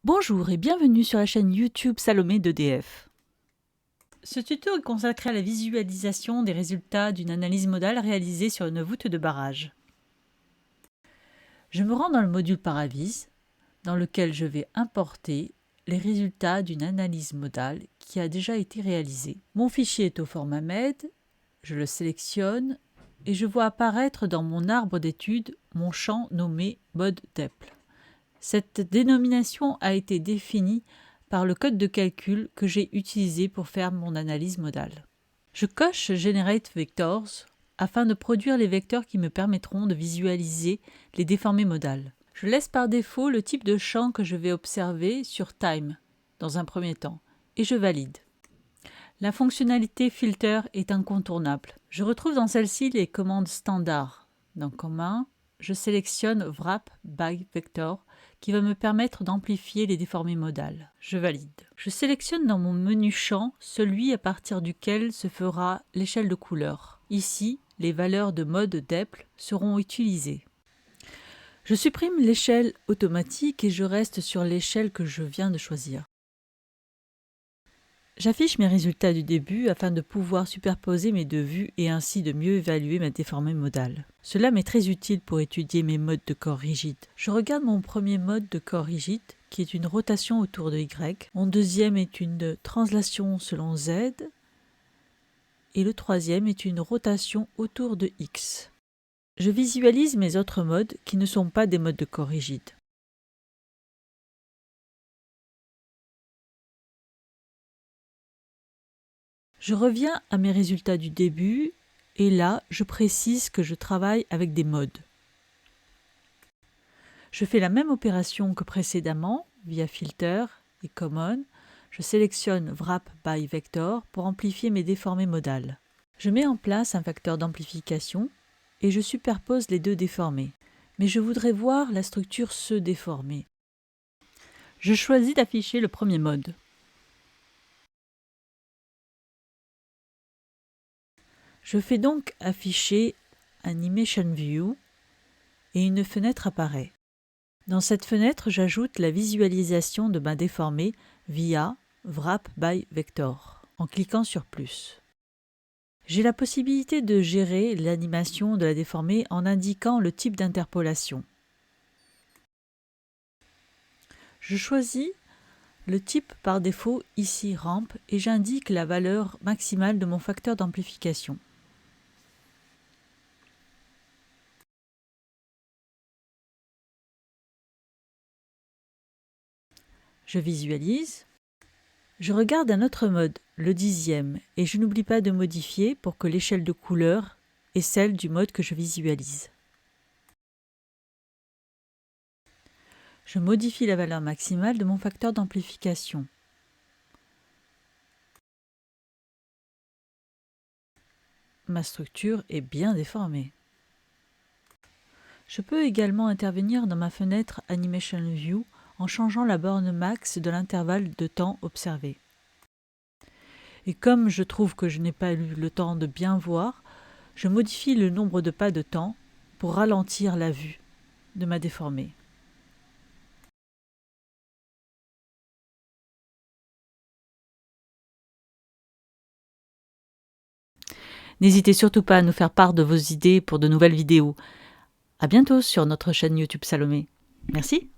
Bonjour et bienvenue sur la chaîne YouTube Salomé d'EDF. Ce tuto est consacré à la visualisation des résultats d'une analyse modale réalisée sur une voûte de barrage. Je me rends dans le module Paravis, dans lequel je vais importer les résultats d'une analyse modale qui a déjà été réalisée. Mon fichier est au format MED, je le sélectionne et je vois apparaître dans mon arbre d'études mon champ nommé mode DEPL. Cette dénomination a été définie par le code de calcul que j'ai utilisé pour faire mon analyse modale. Je coche Generate Vectors afin de produire les vecteurs qui me permettront de visualiser les déformées modales. Je laisse par défaut le type de champ que je vais observer sur Time dans un premier temps et je valide. La fonctionnalité Filter est incontournable. Je retrouve dans celle-ci les commandes standards. Dans Command, je sélectionne Wrap by Vector qui va me permettre d'amplifier les déformées modales. Je valide. Je sélectionne dans mon menu champ celui à partir duquel se fera l'échelle de couleur. Ici, les valeurs de mode DEPL seront utilisées. Je supprime l'échelle automatique et je reste sur l'échelle que je viens de choisir. J'affiche mes résultats du début afin de pouvoir superposer mes deux vues et ainsi de mieux évaluer ma déformée modale. Cela m'est très utile pour étudier mes modes de corps rigide. Je regarde mon premier mode de corps rigide qui est une rotation autour de Y. Mon deuxième est une translation selon Z. Et le troisième est une rotation autour de X. Je visualise mes autres modes qui ne sont pas des modes de corps rigide. Je reviens à mes résultats du début et là, je précise que je travaille avec des modes. Je fais la même opération que précédemment via Filter et Common. Je sélectionne Wrap by Vector pour amplifier mes déformées modales. Je mets en place un facteur d'amplification et je superpose les deux déformées. Mais je voudrais voir la structure se déformer. Je choisis d'afficher le premier mode. Je fais donc afficher Animation View et une fenêtre apparaît. Dans cette fenêtre, j'ajoute la visualisation de ma déformée via Wrap by Vector en cliquant sur plus. J'ai la possibilité de gérer l'animation de la déformée en indiquant le type d'interpolation. Je choisis le type par défaut, ici Ramp, et j'indique la valeur maximale de mon facteur d'amplification. Je visualise. Je regarde un autre mode, le 10e, et je n'oublie pas de modifier pour que l'échelle de couleur est celle du mode que je visualise. Je modifie la valeur maximale de mon facteur d'amplification. Ma structure est bien déformée. Je peux également intervenir dans ma fenêtre Animation View en changeant la borne max de l'intervalle de temps observé. Et comme je trouve que je n'ai pas eu le temps de bien voir, je modifie le nombre de pas de temps pour ralentir la vue de ma déformée. N'hésitez surtout pas à nous faire part de vos idées pour de nouvelles vidéos. À bientôt sur notre chaîne YouTube Salomé. Merci.